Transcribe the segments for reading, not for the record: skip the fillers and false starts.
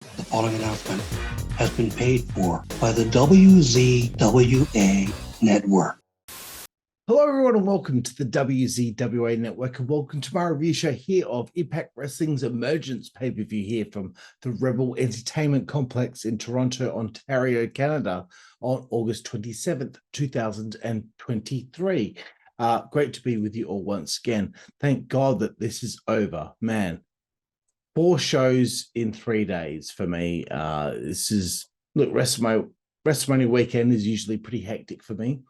The following announcement has been paid for by the WZWA Network. Hello, everyone, and welcome to the WZWA Network, and welcome to my review show here of Impact Wrestling's Emergence pay-per-view here from the Rebel Entertainment Complex in Toronto, Ontario, Canada on August 27th, 2023. Great to be with you all once again. Thank God that this is over, man. 4 shows in 3 days for me. WrestleMania weekend is usually pretty hectic for me.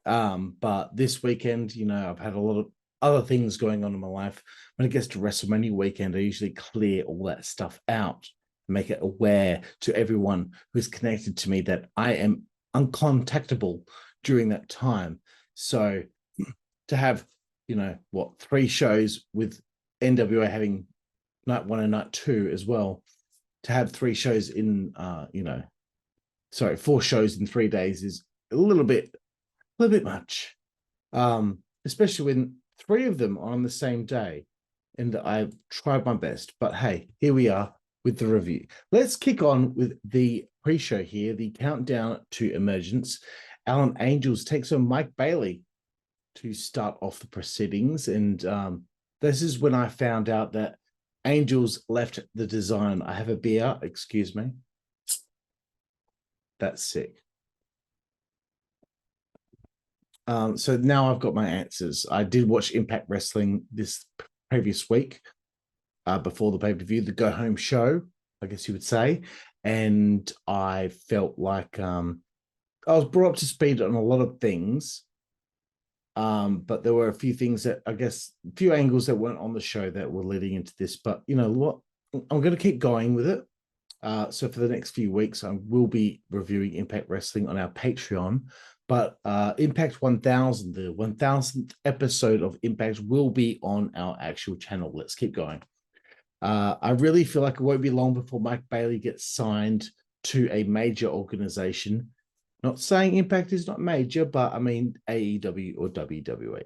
But this weekend, I've had a lot of other things going on in my life. When it gets to WrestleMania weekend, I usually clear all that stuff out, make it aware to everyone who's connected to me that I am uncontactable during that time. So to have, 3 shows with NWA having night 1 and night 2 as well, to have 3 shows in, 4 shows in 3 days is a little bit much, especially when 3 of them are on the same day, and I've tried my best. But hey, here we are with the review. Let's kick on with the pre-show here, the countdown to Emergence. Alan Angels takes on Mike Bailey to start off the proceedings, and this is when I found out that Angels left the design. I have a beer, excuse me. That's sick. So now I've got my answers. I did watch Impact Wrestling this previous week, before the pay-per-view, the go-home show, I guess you would say, and I felt like I was brought up to speed on a lot of things, but there were a few things that, I guess, a few angles that weren't on the show that were leading into this. But you know what? I'm going to keep going with it. So for the next few weeks, I will be reviewing Impact Wrestling on our Patreon. But Impact 1000, the 1000th episode of Impact, will be on our actual channel. Let's keep going. I really feel like it won't be long before Mike Bailey gets signed to a major organization. Not saying Impact is not major, but I mean AEW or WWE.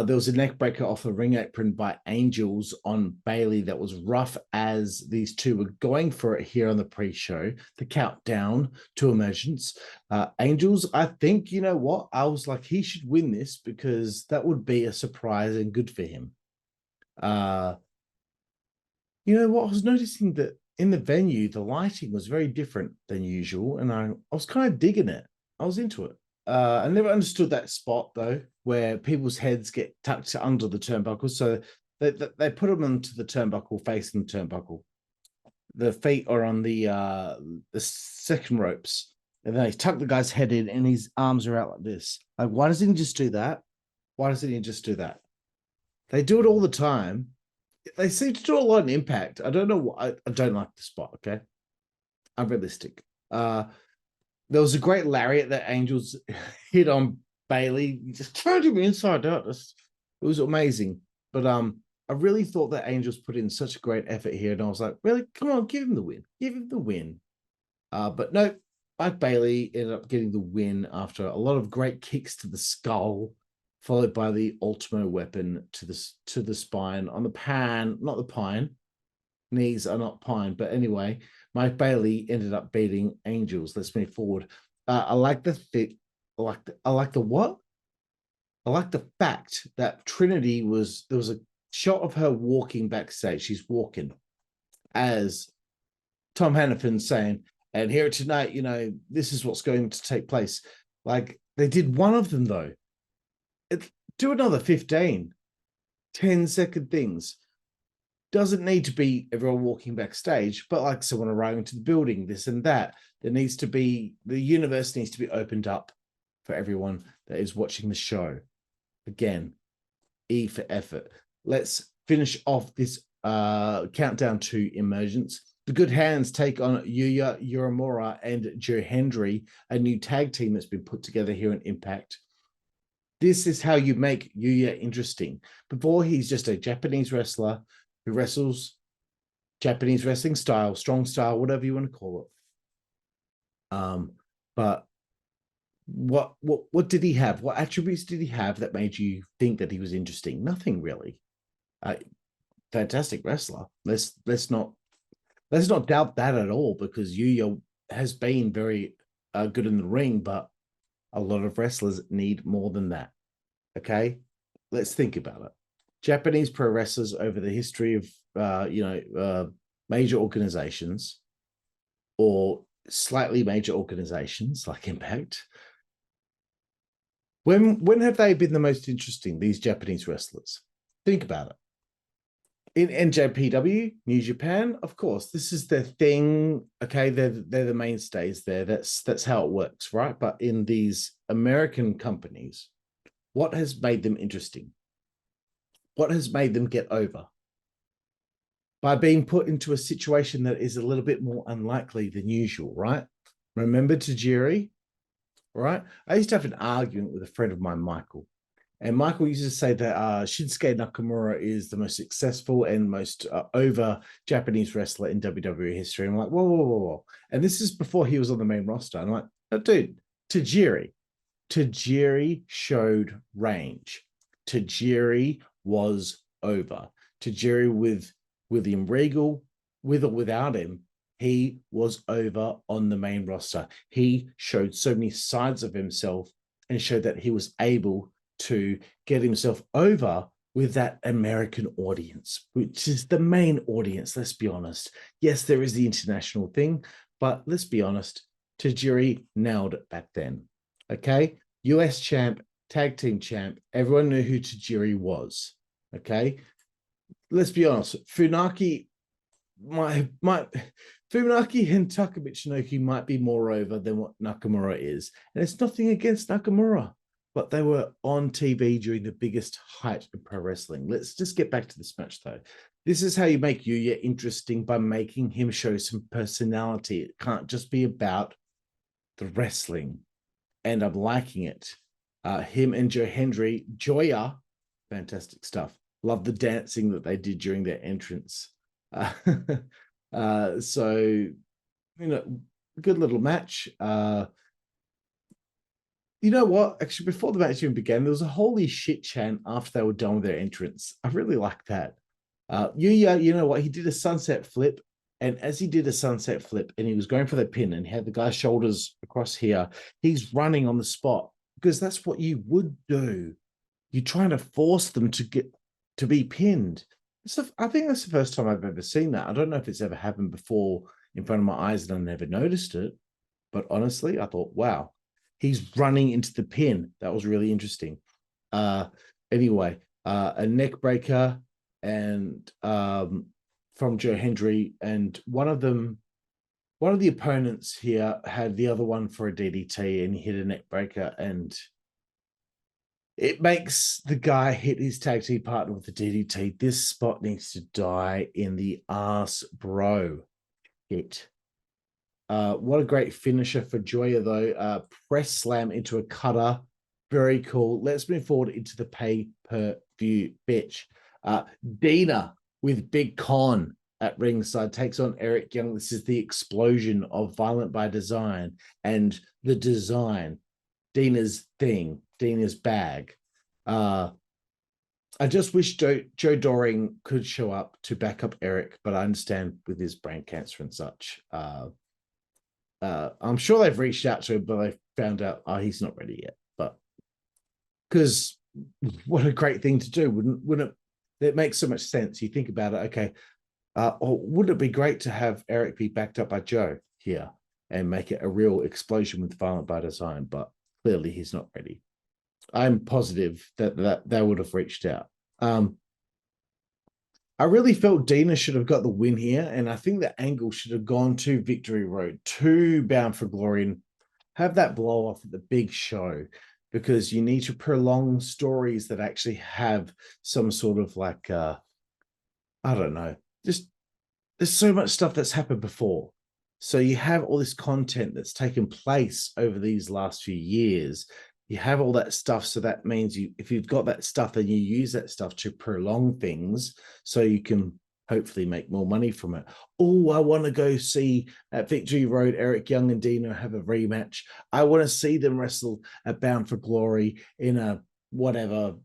There was a neck breaker off the ring apron by Angels on Bailey that was rough, as these two were going for it here on the pre-show, the countdown to Emergence. Angels, I think, you know what? I was like, he should win this because that would be a surprise and good for him. You know what? I was noticing that in the venue, the lighting was very different than usual, and I was kind of digging it. I was into it. I never understood that spot, though, where people's heads get tucked under the turnbuckle. So they put them onto the turnbuckle, facing the turnbuckle. The feet are on the second ropes, and then they tuck the guy's head in, and his arms are out like this. Like, why doesn't he just do that? Why doesn't he just do that? They do it all the time. They seem to do a lot in Impact. I don't know what. I don't like the spot, okay? I'm realistic. There was a great lariat that Angels hit on Bailey. He just turned him inside out. It was amazing. But I really thought that Angels put in such a great effort here. And I was like, really? Come on, give him the win. Give him the win. But no, Mike Bailey ended up getting the win after a lot of great kicks to the skull, followed by the Ultimo weapon to the spine on the pan, not the pine. Knees are not pine. But anyway, Mike Bailey ended up beating Angels. Let's move forward. I like the fit. I like the what? I like the fact that Trinity there was a shot of her walking backstage. She's walking as Tom Hannafin saying, and here tonight, this is what's going to take place. Like, they did one of them, though. Do another 15, 10-second things. Doesn't need to be everyone walking backstage, but like someone arriving to the building, this and that. The universe needs to be opened up for everyone that is watching the show. Again, E for effort. Let's finish off this countdown to Emergence. The Good Hands take on Yuya, Uemura, and Joe Hendry, a new tag team that's been put together here in Impact. This is how you make Yuya interesting. Before, he's just a Japanese wrestler who wrestles Japanese wrestling style, strong style, whatever you want to call it. But what did he have? What attributes did he have that made you think that he was interesting? Nothing really. Fantastic wrestler. Let's Let's not doubt that at all, because Yuya has been very good in the ring, but a lot of wrestlers need more than that. Okay, let's think about it. Japanese pro wrestlers over the history of major organizations or slightly major organizations like Impact. When have they been the most interesting, these Japanese wrestlers? Think about it. In NJPW, New Japan, of course, this is their thing. Okay, they're the mainstays there. That's how it works, right? But in these American companies, what has made them interesting? What has made them get over? By being put into a situation that is a little bit more unlikely than usual, right? Remember Tajiri, right? I used to have an argument with a friend of mine, Michael. And Michael used to say that Shinsuke Nakamura is the most successful and most over Japanese wrestler in WWE history. And I'm like, whoa, whoa, whoa, whoa. And this is before he was on the main roster. And I'm like, oh, dude, Tajiri showed range. Tajiri was over. Tajiri with William Regal, with or without him, he was over on the main roster. He showed so many sides of himself and showed that he was able to get himself over with that American audience, which is the main audience, let's be honest. Yes, there is the international thing, but let's be honest, Tajiri nailed it back then. Okay, US champ, tag team champ, everyone knew who Tajiri was. Okay, let's be honest, Funaki and Taka Michinoku might be more over than what Nakamura is. And it's nothing against Nakamura, but they were on TV during the biggest height of pro wrestling. Let's just get back to this match, though. This is how you make Yuya interesting, by making him show some personality. It can't just be about the wrestling. And I'm liking it. Him and Hendry, Joya, fantastic stuff. Love the dancing that they did during their entrance. So, good little match. You know what? Actually, before the match even began, there was a holy shit chant after they were done with their entrance. I really like that. Yuya, you know what? He did a sunset flip. And as he did a sunset flip and he was going for the pin and he had the guy's shoulders across here, he's running on the spot, because that's what you would do. You're trying to force them to be pinned. I think that's the first time I've ever seen that. I don't know if it's ever happened before in front of my eyes and I never noticed it. But honestly, I thought, wow, he's running into the pin. That was really interesting. Anyway, a neck breaker and from Joe Hendry, and one of the opponents here had the other one for a DDT, and he hit a neck breaker, and it makes the guy hit his tag team partner with the DDT. This spot needs to die in the ass, bro. What a great finisher for Joya, though. Press slam into a cutter. Very cool. Let's move forward into the pay-per-view, bitch. Deonna with Big Con at ringside takes on Eric Young. This is the explosion of Violent by Design, and the design, Deonna's thing, Deonna's bag. I just wish Joe Doring could show up to back up Eric, but I understand with his brain cancer and such. I'm sure they've reached out to him, but they found out he's not ready yet. But because what a great thing to do, wouldn't it? It makes so much sense. You think about it. Okay, wouldn't it be great to have Eric be backed up by Joe here and make it a real explosion with Violent by Design? But clearly, he's not ready. I'm positive that they would have reached out. I really felt Deonna should have got the win here, and I think the angle should have gone to Victory Road, to Bound for Glory, and have that blow off at the big show, because you need to prolong stories that actually have some sort of like, I don't know, just there's so much stuff that's happened before. So you have all this content that's taken place over these last few years. You have all that stuff. So that means if you've got that stuff, then you use that stuff to prolong things so you can hopefully make more money from it. Oh, I want to go see at Victory Road, Eric Young and Deonna have a rematch. I want to see them wrestle at Bound for Glory in a whatever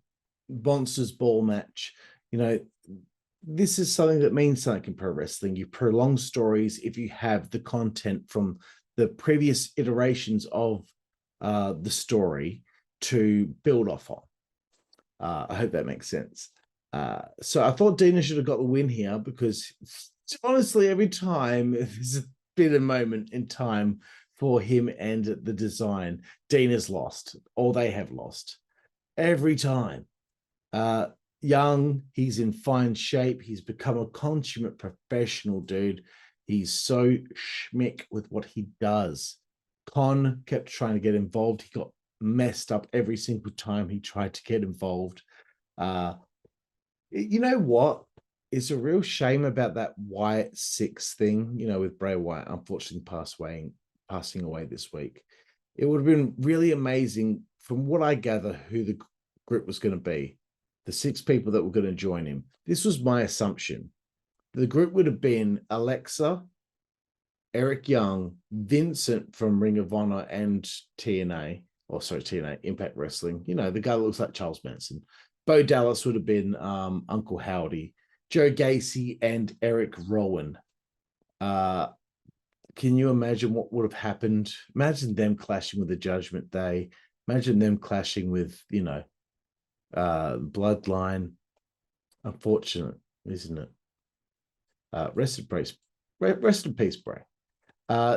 Monsters Ball match. this is something that means something in pro wrestling. You prolong stories if you have the content from the previous iterations of the story to build off on. I hope that makes sense. So I thought Deonna should have got the win here because honestly, every time there's been a moment in time for him and the design, Deonna's lost, or they have lost every time. Young, he's in fine shape. He's become a consummate professional, dude. He's so schmick with what he does. Con kept trying to get involved. He got messed up every single time he tried to get involved. You know what? It's a real shame about that Wyatt 6 thing, with Bray Wyatt unfortunately passing away this week. It would have been really amazing, from what I gather, who the group was going to be. The 6 people that were going to join him. This was my assumption. The group would have been Alexa, Eric Young, Vincent from Ring of Honor and TNA, TNA, Impact Wrestling. The guy that looks like Charles Manson. Bo Dallas would have been Uncle Howdy, Joe Gacy, and Eric Rowan. Can you imagine what would have happened? Imagine them clashing with the Judgment Day. Imagine them clashing with, Bloodline. Unfortunate, isn't it? Rest in peace, Bray.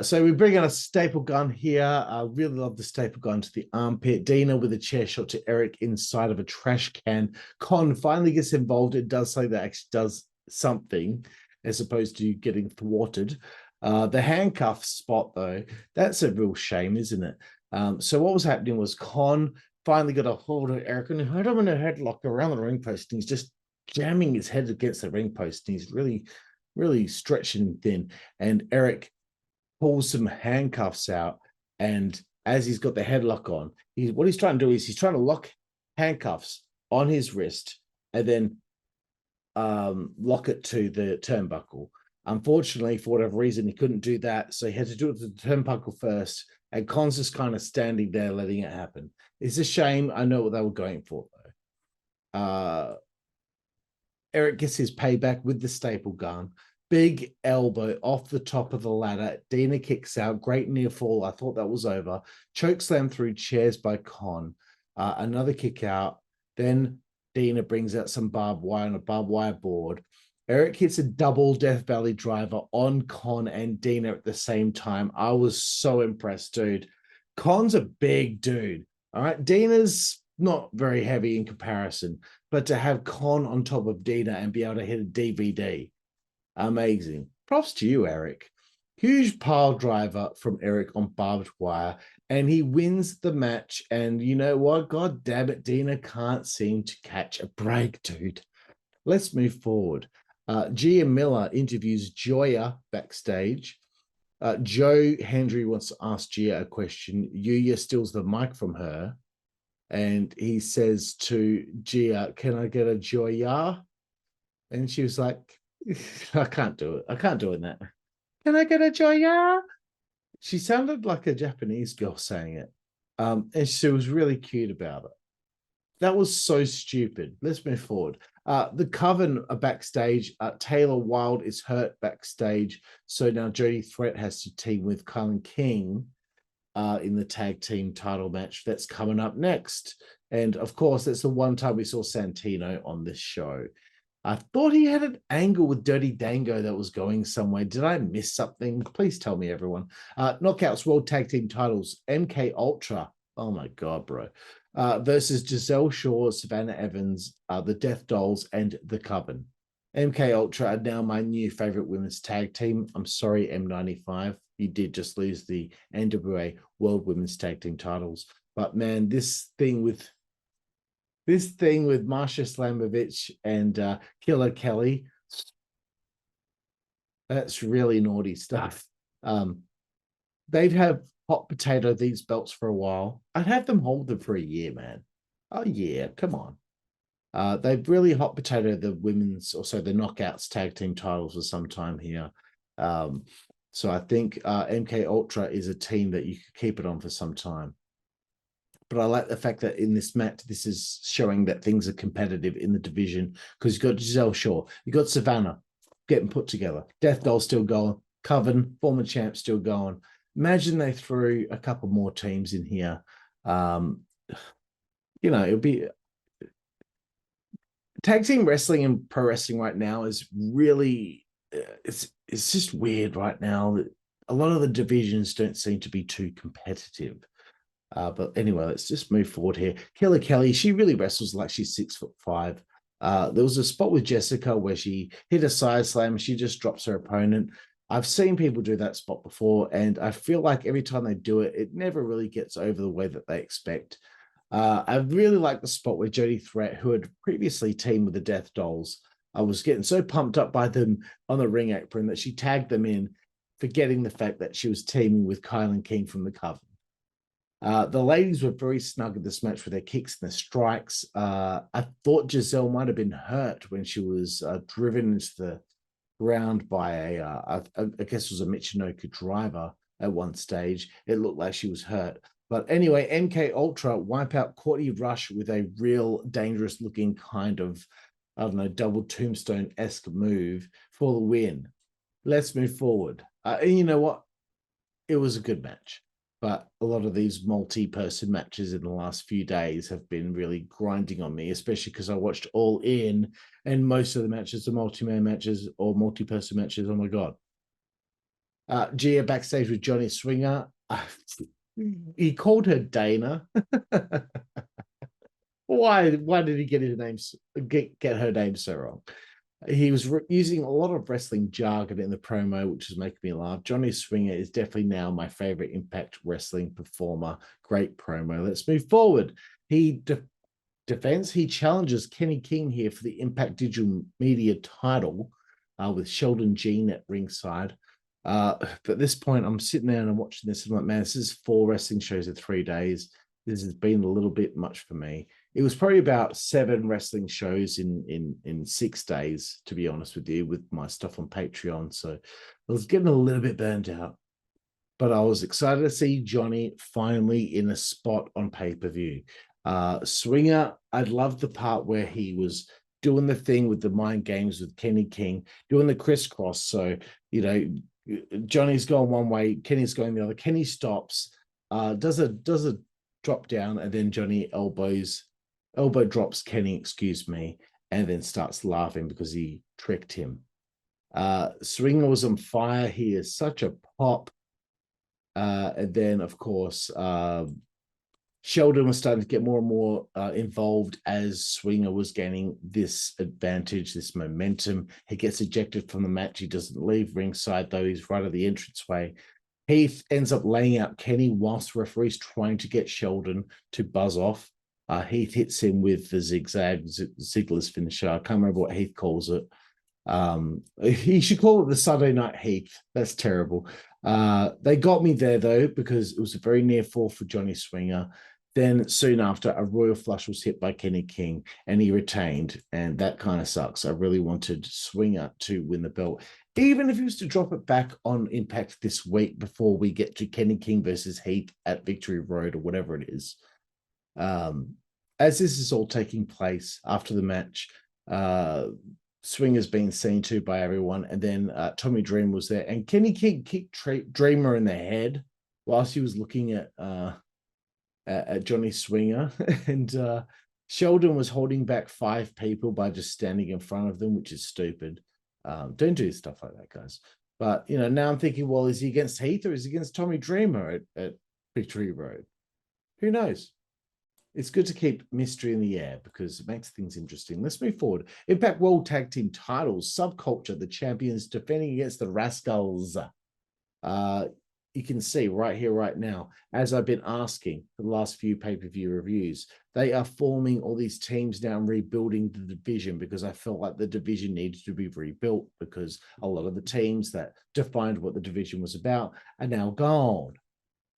So we bring in a staple gun here. I really love the staple gun to the armpit. Deonna with a chair shot to Eric inside of a trash can. Con finally gets involved. It does say that actually does something as opposed to getting thwarted. The handcuff spot, though, that's a real shame, isn't it? So what was happening was Con finally got a hold of Eric and had him in a headlock around the ring post, and he's just jamming his head against the ring post, and he's really, really stretching thin. And Eric pulls some handcuffs out, and as he's got the headlock on, what he's trying to do is he's trying to lock handcuffs on his wrist and then lock it to the turnbuckle. Unfortunately, for whatever reason, he couldn't do that, so he had to do it to the turnbuckle first, and Con's just kind of standing there letting it happen. It's a shame. I know what they were going for, though. Eric gets his payback with the staple gun. Big elbow off the top of the ladder. Deonna kicks out. Great near fall. I thought that was over. Choke slam through chairs by Con. Another kick out. Then Deonna brings out some barbed wire on a barbed wire board. Eric hits a double Death Valley driver on Con and Deonna at the same time. I was so impressed, dude. Con's a big dude. All right. Deonna's not very heavy in comparison, but to have Con on top of Deonna and be able to hit a DVD, amazing. Props to you, Eric. Huge pile driver from Eric on barbed wire, and he wins the match. And you know what? God damn it, Deonna can't seem to catch a break, dude. Let's move forward. Gia Miller interviews Yuya backstage. Joe Hendry wants to ask Gia a question. Yuya steals the mic from her, and he says to Gia, "Can I get a Joya?" And she was like, "I can't do it. I can't do it that. Can I get a Joya?" She sounded like a Japanese girl saying it. And she was really cute about it. That was so stupid. Let's move forward. The Coven are backstage. Taylor Wilde is hurt backstage. So now Jody Threat has to team with KiLynn King in the tag team title match that's coming up next. And of course, that's the one time we saw Santino on this show. I thought he had an angle with Dirty Dango that was going somewhere. Did I miss something? Please tell me, everyone. Knockouts World Tag Team titles. MK Ultra. Oh my God, bro. Versus Gisele Shaw, Savannah Evans, the Death Dollz, and the Coven. MK Ultra are now my new favorite women's tag team. I'm sorry, M95. You did just lose the NWA World Women's Tag Team titles. But man, this thing with Marsha Slamovich and Killer Kelly, that's really naughty stuff. They'd have hot potato these belts for a while. I'd have them hold them for a year, man. Oh yeah, come on. They've really hot potato the women's, also the Knockouts tag team titles for some time here. So I think MK Ultra is a team that you could keep it on for some time. But I like the fact that in this match, this is showing that things are competitive in the division because you've got Gisele Shaw, you've got Savannah getting put together, Death Doll still going, Coven, former champ, still going. Imagine they threw a couple more teams in here. It'll be tag team wrestling and pro wrestling right now is really it's just weird right now. A lot of the divisions don't seem to be too competitive. But anyway, let's just move forward here. Killer Kelly, she really wrestles like she's 6'5". There was a spot with Jessica where she hit a side slam. She just drops her opponent. I've seen people do that spot before, and I feel like every time they do it, it never really gets over the way that they expect. I really like the spot where Jody Threat, who had previously teamed with the Death Dollz, I was getting so pumped up by them on the ring apron that she tagged them in, forgetting the fact that she was teaming with KiLynn King from the Coven. The ladies were very snug at this match with their kicks and their strikes. I thought Gisele might have been hurt when she was driven into the ground by I guess it was a Michinoku driver at one stage. It looked like she was hurt. But anyway, MK Ultra wipe out Courtney Rush with a real dangerous looking kind of, I don't know, double tombstone-esque move for the win. Let's move forward. And you know what? It was a good match. But a lot of these multi-person matches in the last few days have been really grinding on me, especially because I watched All In, and most of the matches are multi-man matches or multi-person matches. Oh my God. Gia backstage with Johnny Swinger. He called her Dana. Why did he get his name get her name so wrong? He was using a lot of wrestling jargon in the promo, which is making me laugh. Johnny Swinger is definitely now my favorite Impact Wrestling performer. Great promo. Let's move forward. He defends. He challenges Kenny King here for the Impact Digital Media title with Sheldon Jean at ringside. But at this point, I'm sitting there and I'm watching this. And I'm like, man, this is 4 wrestling shows in 3 days. This has been a little bit much for me. It was probably about 7 wrestling shows in 6 days, to be honest with you, with my stuff on Patreon. So I was getting a little bit burned out. But I was excited to see Johnny finally in a spot on pay-per-view. Swinger, I loved the part where he was doing the thing with the mind games with Kenny King, doing the crisscross. So, Johnny's going one way, Kenny's going the other. Kenny stops, does a drop down, and then Johnny elbow drops Kenny, and then starts laughing because he tricked him. Swinger was on fire. He is such a pop. And then, of course, Sheldon was starting to get more and more involved as Swinger was gaining this advantage, this momentum. He gets ejected from the match. He doesn't leave ringside, though. He's right at the entranceway. Heath ends up laying out Kenny whilst the referee's trying to get Sheldon to buzz off. Heath hits him with the zigzag Ziggler's finisher. I can't remember what Heath calls it. He should call it the Sunday Night Heath. That's terrible. They got me there, though, because it was a very near fall for Johnny Swinger. Then soon after, a royal flush was hit by Kenny King, and he retained, and that kind of sucks. I really wanted Swinger to win the belt, even if he was to drop it back on Impact this week before we get to Kenny King versus Heath at Victory Road or whatever it is. As this is all taking place after the match, Swinger's being seen to by everyone, and then Tommy Dreamer was there, and Kenny King kicked Dreamer in the head whilst he was looking at Johnny Swinger, and Sheldon was holding back 5 people by just standing in front of them, which is stupid. Don't do stuff like that, guys. But now I'm thinking, well, is he against Heath or is he against Tommy Dreamer at Victory Road? Who knows? It's good to keep mystery in the air because it makes things interesting. Let's move forward. Impact World Tag Team titles, Subculture, the champions defending against the Rascalz. You can see right here, right now, as I've been asking for the last few pay-per-view reviews, they are forming all these teams now and rebuilding the division because I felt like the division needed to be rebuilt because a lot of the teams that defined what the division was about are now gone.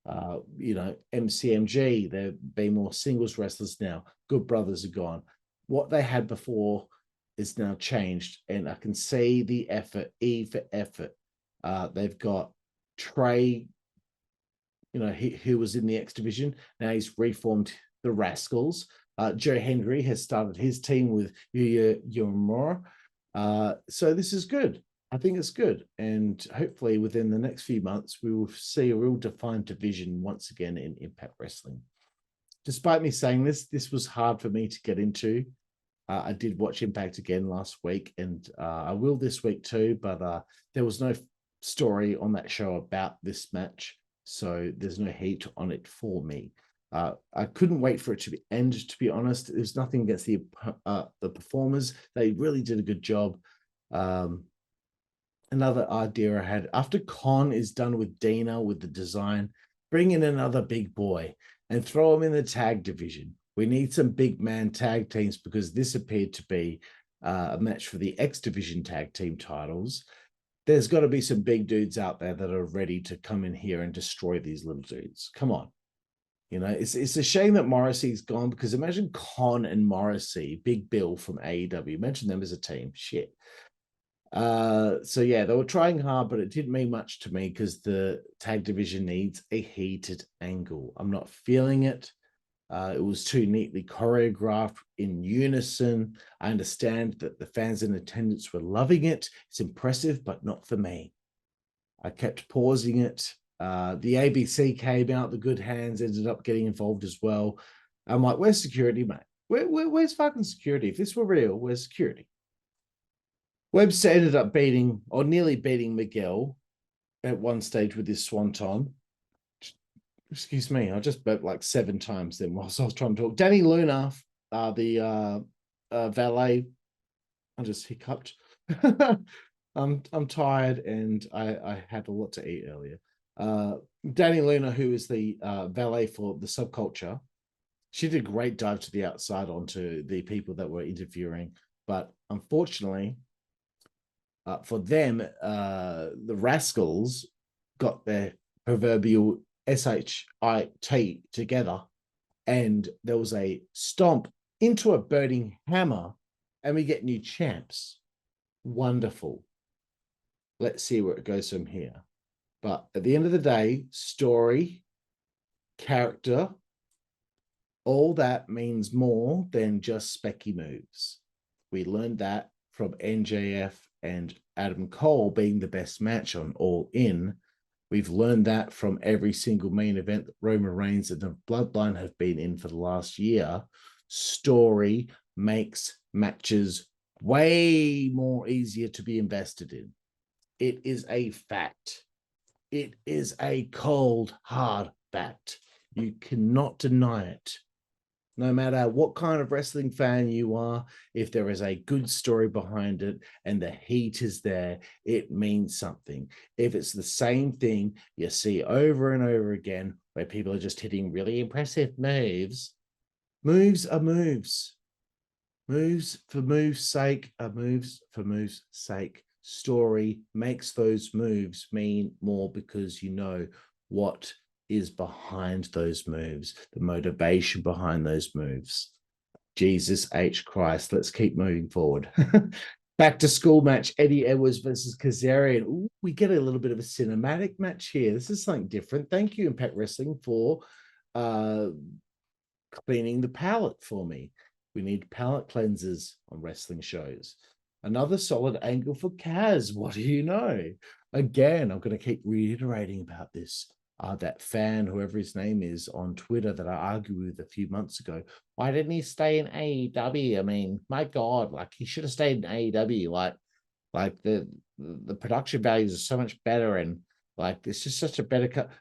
MCMG, there be more singles wrestlers now. Good Brothers are gone. What they had before is now changed, and I can see the effort, E for effort. They've got Trey he was in the X division. Now he's reformed the Rascalz. Joe Hendry has started his team with Yuya Uemura. So this is good. I think it's good. And hopefully within the next few months, we will see a real defined division once again in Impact Wrestling. Despite me saying this was hard for me to get into. I did watch Impact again last week, and I will this week too, but there was no story on that show about this match, so there's no heat on it for me. I couldn't wait for it to end, to be honest. There's nothing against the performers. They really did a good job. Another idea I had, after Con is done with Deonna with the design, bring in another big boy and throw him in the tag division. We need some big man tag teams because this appeared to be a match for the X Division tag team titles. There's got to be some big dudes out there that are ready to come in here and destroy these little dudes. Come on. It's a shame that Morrissey's gone, because imagine Con and Morrissey, Big Bill from AEW. Imagine them as a team. Shit. So yeah, they were trying hard, but it didn't mean much to me because the tag division needs a heated angle. I'm not feeling it. It was too neatly choreographed in unison. I understand that the fans in attendance were loving it. It's impressive, but not for me. I kept pausing it. The ABC came out, the Good Hands ended up getting involved as well. I'm like, where's security, mate? Where's fucking security? If this were real, where's security? Webster ended up beating, or nearly beating, Miguel at one stage with his swanton. Excuse me, I just burped like 7 times then whilst I was trying to talk. Danny Luna, the valet, I just hiccuped. I'm tired and I had a lot to eat earlier. Danny Luna, who is the valet for the Subculture, she did a great dive to the outside onto the people that were interviewing, but unfortunately for them, the Rascalz got their proverbial SHIT together, and there was a stomp into a burning hammer, and we get new champs. Wonderful. Let's see where it goes from here. But at the end of the day, story, character, all that means more than just specky moves. We learned that from NJF and Adam Cole being the best match on All In. We've learned that from every single main event that Roman Reigns and the Bloodline have been in for the last year. Story makes matches way more easier to be invested in. It is a fact. It is a cold, hard fact. You cannot deny it. No matter what kind of wrestling fan you are, if there is a good story behind it and the heat is there, it means something. If it's the same thing you see over and over again, where people are just hitting really impressive moves, moves are moves. Moves for moves' sake are moves for moves' sake. Story makes those moves mean more because you know what is behind those moves, the motivation behind those moves. Jesus H. Christ, let's keep moving forward. Back to school match, Eddie Edwards versus Kazarian. Ooh, we get a little bit of a cinematic match here. This is something different. Thank you, Impact Wrestling, for cleaning the palate for me. We need palate cleansers on wrestling shows. Another solid angle for Kaz. What do you know? Again, I'm going to keep reiterating about this. That fan, whoever his name is, on Twitter that I argued with a few months ago. Why didn't he stay in AEW? I mean, my God, like he should have stayed in AEW. Like the production values are so much better, and like it's just such a better cut.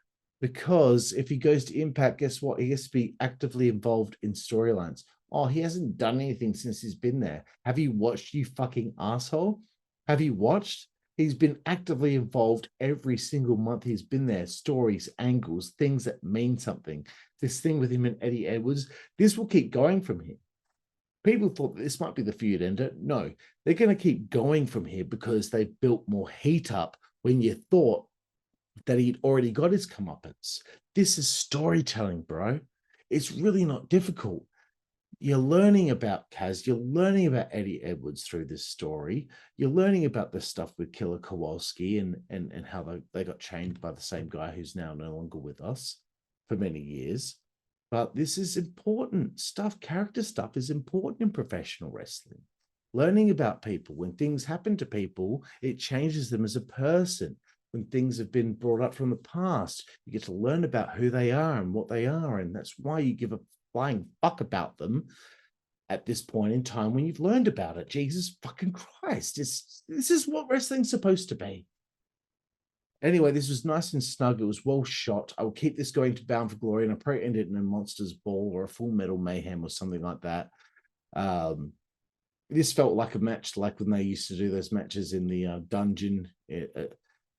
Because if he goes to Impact, guess what? He has to be actively involved in storylines. Oh, he hasn't done anything since he's been there. Have you watched, you fucking asshole? Have you watched? He's been actively involved every single month he's been there. Stories, angles, things that mean something. This thing with him and Eddie Edwards, this will keep going from here. People thought this might be the feud ender. No, they're going to keep going from here because they've built more heat up when you thought that he'd already got his comeuppance. This is storytelling, bro. It's really not difficult. you're learning about Kaz, you're learning about Eddie Edwards through this story. You're learning about the stuff with Killer Kowalski and how they got chained by the same guy who's now no longer with us for many years. But this is important stuff. Character stuff is important in professional wrestling. Learning about people. When things happen to people, it changes them as a person. When things have been brought up from the past, you get to learn about who they are and what they are. And that's why you give a flying fuck about them at this point in time when you've learned about it. Jesus fucking Christ. This is what wrestling's supposed to be. Anyway, this was nice and snug. It was well shot. I will keep this going to Bound for Glory, and I'll probably end it in a Monsters Ball or a Full Metal Mayhem or something like that. This felt like a match like when they used to do those matches in the dungeon.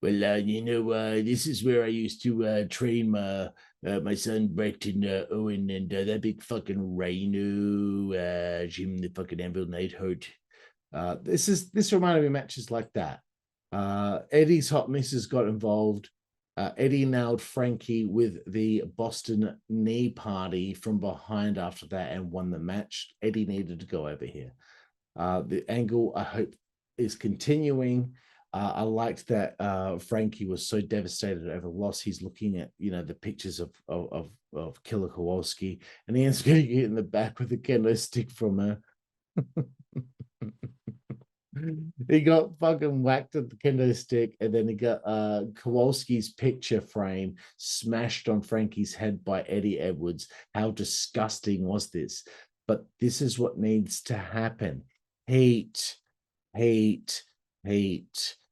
This is where I used to train my son Brett and Owen and that big fucking Rhino, Jim the fucking Anvil Neidhart. This reminded me of matches like that. Eddie's hot missus got involved. Eddie nailed Frankie with the Boston knee party from behind after that and won the match. Eddie needed to go over here. The angle, I hope, is continuing. I liked that Frankie was so devastated over loss. He's looking at, the pictures of Killer Kowalski, and he ends up getting hit in the back with a kendo stick from her. He got fucking whacked at the kendo stick, and then he got Kowalski's picture frame smashed on Frankie's head by Eddie Edwards. How disgusting was this? But this is what needs to happen. Hate.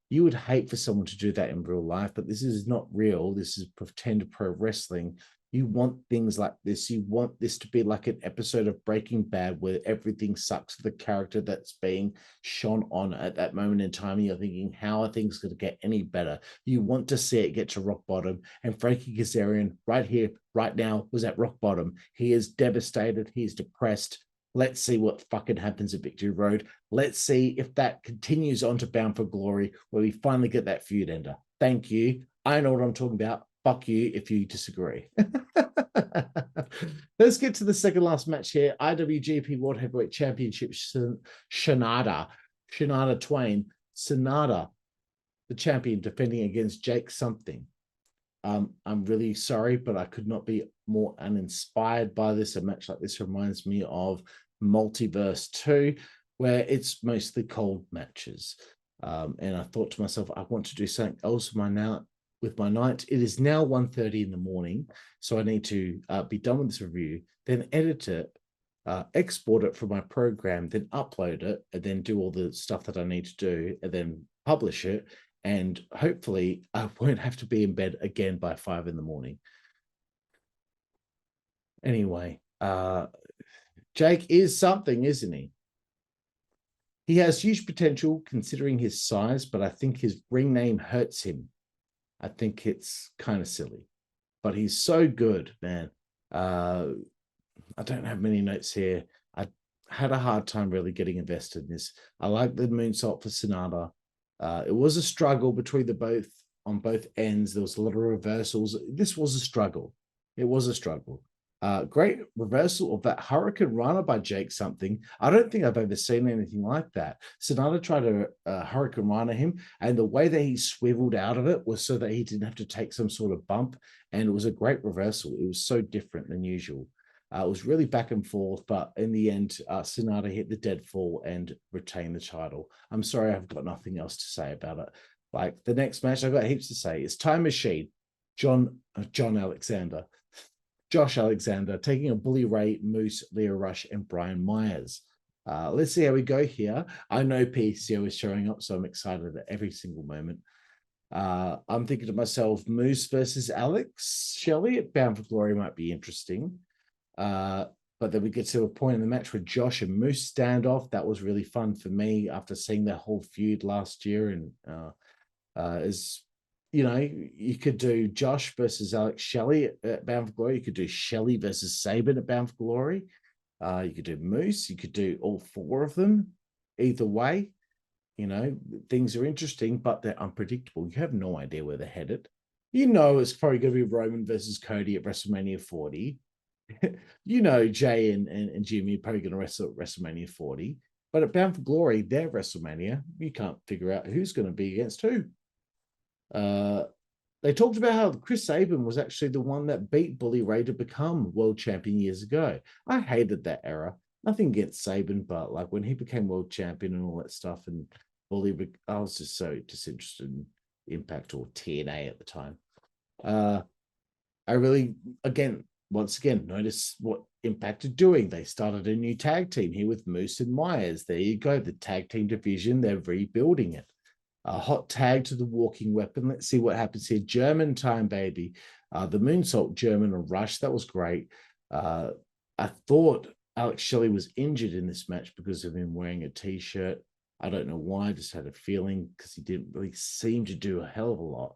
You would hate for someone to do that in real life, but this is not real. This is pretend pro wrestling. You want things like this. You want this to be like an episode of Breaking Bad where everything sucks for the character that's being shone on at that moment in time. And you're thinking, how are things going to get any better? You want to see it get to rock bottom. And Frankie Kazarian right here, right now, was at rock bottom. He is devastated. He's depressed. Let's see what fucking happens at Victory Road. Let's see if that continues on to Bound for Glory, where we finally get that feud ender. Thank you. I know what I'm talking about. Fuck you if you disagree. Let's get to the second last match here. IWGP World Heavyweight Championship, Sanada Twain. Sanada, the champion, defending against Jake something. I'm really sorry, but I could not be more uninspired by this. A match like this reminds me of Multiverse 2, where it's mostly cold matches. And I thought to myself, I want to do something else with my night. It is now 1:30 in the morning, so I need to be done with this review, then edit it, export it from my program, then upload it, and then do all the stuff that I need to do, and then publish it. And hopefully I won't have to be in bed again by 5 in the morning. Anyway, Jake is something, isn't he? He has huge potential considering his size, but I think his ring name hurts him. I think it's kind of silly, but he's so good, man. I don't have many notes here. I had a hard time really getting invested in this. I like the moonsault for Sanada. It was a struggle between on both ends. There was a lot of reversals. This was a struggle. It was a struggle. Great reversal of that Hurricane Rana by Jake something. I don't think I've ever seen anything like that. Sanada tried to Hurricane Rana him, and the way that he swiveled out of it was so that he didn't have to take some sort of bump, and it was a great reversal. It was so different than usual. It was really back and forth, but in the end, Sanada hit the dead fall and retained the title. I'm sorry, I've got nothing else to say about it. Like the next match, I've got heaps to say. It's Time Machine, Josh Alexander taking a Bully Ray, Moose, Leo Rush, and Brian Myers. Let's see how we go here. I know PCO is showing up, so I'm excited at every single moment. I'm thinking to myself, Moose versus Alex Shelley at Bound for Glory might be interesting. But then we get to a point in the match where Josh and Moose stand off. That was really fun for me after seeing their whole feud last year. And you could do Josh versus Alex Shelley at Bound for Glory. You could do Shelley versus Sabin at Bound for Glory. You could do Moose. You could do all four of them. Either way, things are interesting, but they're unpredictable. You have no idea where they're headed. It's probably going to be Roman versus Cody at WrestleMania 40. you know, Jay and Jimmy are probably going to wrestle at WrestleMania 40, but at Bound for Glory, their WrestleMania, you can't figure out who's going to be against who. They talked about how Chris Sabin was actually the one that beat Bully Ray to become world champion years ago. I hated that era. Nothing against Sabin, but like when he became world champion and all that stuff, and Bully, I was just so disinterested in Impact or TNA at the time. I really, once again, notice what Impact are doing. They started a new tag team here with Moose and Myers. There you go, the tag team division. They're rebuilding it. A hot tag to the walking weapon. Let's see what happens here. German time, baby. The moonsault German and Rush. That was great. I thought Alex Shelley was injured in this match because of him wearing a t-shirt. I don't know why. I just had a feeling because he didn't really seem to do a hell of a lot.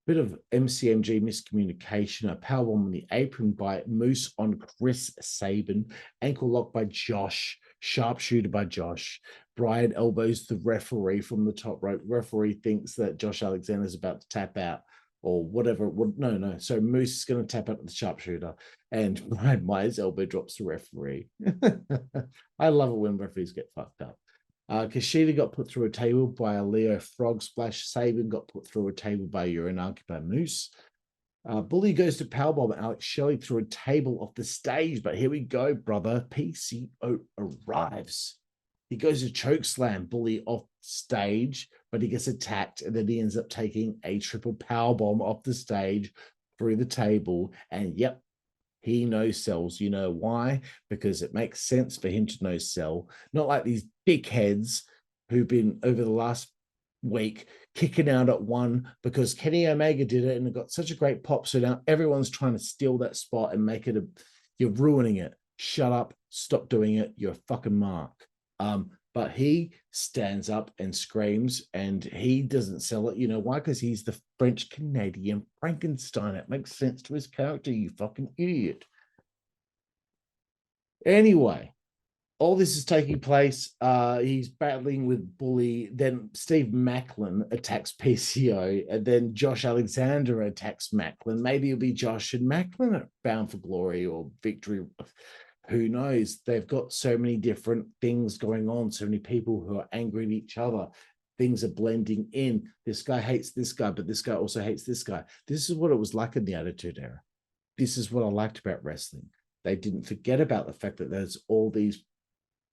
Bit of MCMG miscommunication. A powerbomb on the apron by Moose on Chris Sabin. Ankle lock by Josh. Sharpshooter by Josh. Brian elbows the referee from the top rope. Referee thinks that Josh Alexander is about to tap out or whatever. No. So Moose is going to tap out the sharpshooter, and Brian Myers elbow drops the referee. I love it when referees get fucked up. Kushida got put through a table by a Leo Frog Splash. Sabin got put through a table by Uranaki by Moose. Bully goes to powerbomb Alex Shelley through a table off the stage, but here we go, brother. PCO arrives. He goes to choke slam Bully off stage, but he gets attacked, and then he ends up taking a triple powerbomb off the stage through the table. And yep, he no-sells. You know why? Because it makes sense for him to no-sell. Not like these dickheads who've been over the last week kicking out at one because Kenny Omega did it and it got such a great pop. So now everyone's trying to steal that spot and make it you're ruining it. Shut up. Stop doing it. You're a fucking mark. But he stands up and screams and he doesn't sell it. You know why? Because he's the French Canadian Frankenstein. It makes sense to his character, you fucking idiot. Anyway, all this is taking place. He's battling with Bully. Then Steve Macklin attacks PCO, and then Josh Alexander attacks Macklin. Maybe it'll be Josh and Macklin at Bound for Glory or Victory. Who knows? They've got so many different things going on, so many people who are angry at each other. Things are blending in. This guy hates this guy, but this guy also hates this guy. This is what it was like in the Attitude Era. This is what I liked about wrestling. They didn't forget about the fact that there's all these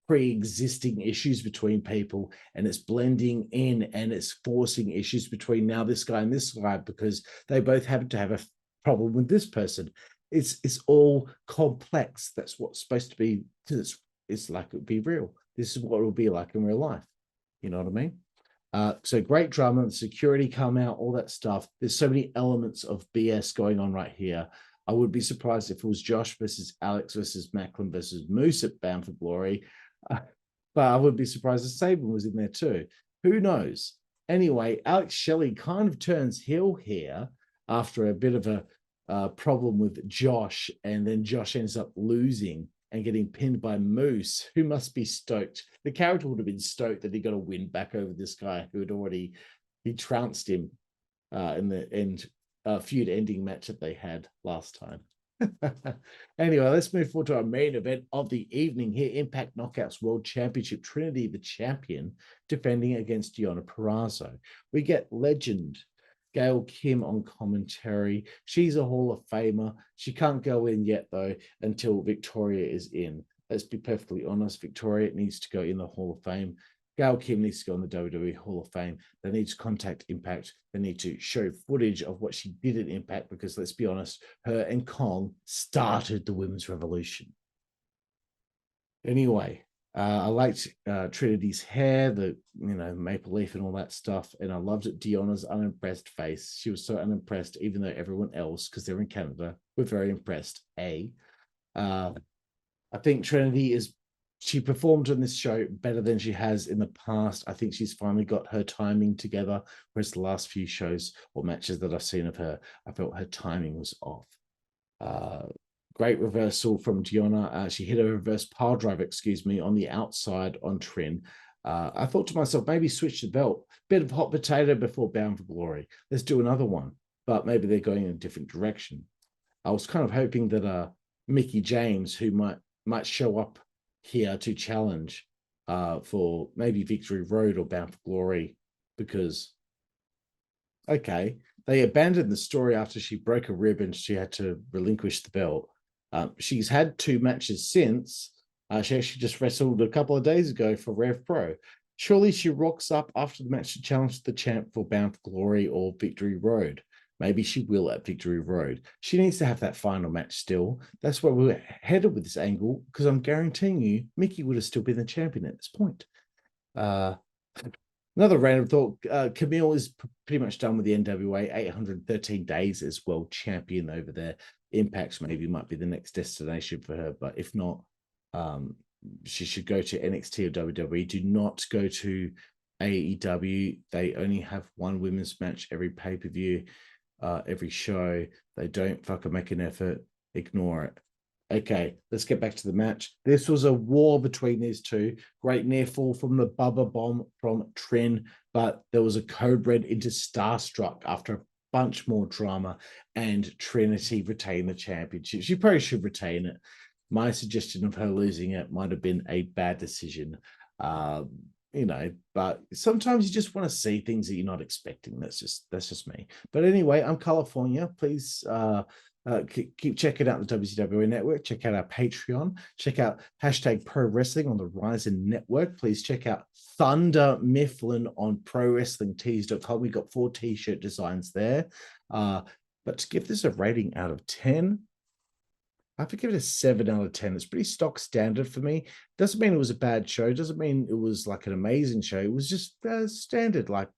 pre-existing issues between people, and it's blending in and it's forcing issues between now this guy and this guy because they both happen to have a problem with this person. It's all complex. That's what's supposed to be. It's like it would be real. This is what it will be like in real life. You know what I mean? So great drama, the security come out, all that stuff. There's so many elements of BS going on right here. I would be surprised if it was Josh versus Alex versus Macklin versus Moose at Bound for Glory. But I would be surprised if Sabin was in there too. Who knows? Anyway, Alex Shelley kind of turns heel here after a bit of a problem with Josh, and then Josh ends up losing and getting pinned by Moose, who must be stoked. The character would have been stoked that he got a win back over this guy who had already trounced him in the feud ending match that they had last time. Anyway, let's move forward to our main event of the evening here. Impact Knockouts World Championship. Trinity, the champion, defending against Deonna Purrazzo. We get legend Gail Kim on commentary. She's a Hall of Famer. She can't go in yet, though, until Victoria is in. Let's be perfectly honest. Victoria needs to go in the Hall of Fame. Gail Kim needs to go in the WWE Hall of Fame. They need to contact Impact. They need to show footage of what she did at Impact because, let's be honest, her and Kong started the women's revolution. Anyway, I liked Trinity's hair, the maple leaf and all that stuff, and I loved Deonna's unimpressed face. She was so unimpressed, even though everyone else, because they're in Canada, were very impressed. I think Trinity she performed on this show better than she has in the past. I think she's finally got her timing together, whereas the last few shows or matches that I've seen of her, I felt her timing was off. Great reversal from Deonna. She hit a reverse pile driver, on the outside on Trin. I thought to myself, maybe switch the belt. Bit of hot potato before Bound for Glory. Let's do another one. But maybe they're going in a different direction. I was kind of hoping that Mickie James, who might show up here to challenge for maybe Victory Road or Bound for Glory, because okay, they abandoned the story after she broke a rib and she had to relinquish the belt. She's had 2 matches since. She actually just wrestled a couple of days ago for Rev Pro. Surely she rocks up after the match to challenge the champ for Bound for Glory or Victory Road. Maybe she will at Victory Road. She needs to have that final match still. That's where we're headed with this angle, because I'm guaranteeing you, Mickie would have still been the champion at this point. Another random thought, Camille is pretty much done with the NWA, 813 days as world champion over there. Impacts maybe might be the next destination for her, but if not, she should go to NXT or WWE. Do not go to AEW. They only have 1 women's match every pay-per-view, every show. They don't fucking make an effort. Ignore it. Okay, let's get back to the match. This was a war between these two. Great near fall from the Bubba Bomb from Trin, but there was a code red into Starstruck after a bunch more drama, and Trinity retained the championship. She probably should retain it. My suggestion of her losing it might have been a bad decision. But sometimes you just want to see things that you're not expecting. That's just me. But anyway, I'm Karlifornia. Please keep checking out the WZWA network. Check out our Patreon. Check out #Pro Wrestling on the Ryzen network. Please check out Thunder Mifflin on ProWrestlingTees.com. We got 4 t-shirt designs there. But to give this a rating out of 10, I have to give it a 7 out of 10. It's pretty stock standard for me. Doesn't mean it was a bad show. Doesn't mean it was like an amazing show. It was just standard. Like,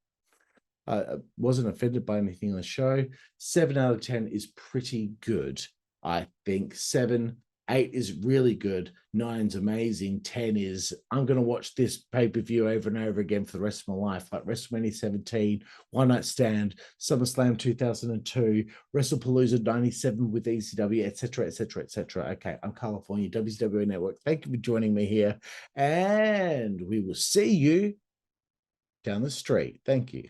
wasn't offended by anything on the show. 7 out of 10 is pretty good, I think. 7, 8 is really good. 9's amazing. 10 is, I'm going to watch this pay-per-view over and over again for the rest of my life. Like WrestleMania 17, One Night Stand, SummerSlam 2002, WrestlePalooza 97 with ECW, etc., etc., etc. Okay, I'm Karlifornia, WZWA Network. Thank you for joining me here. And we will see you down the street. Thank you.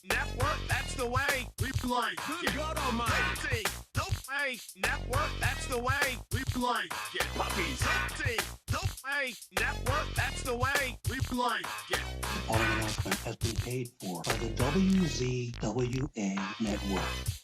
Network, that's the way we play. Good God Almighty. Network, that's the way we play. Get puppies. Network, that's the way we play. Get. The following announcement has been paid for by the WZWA Network.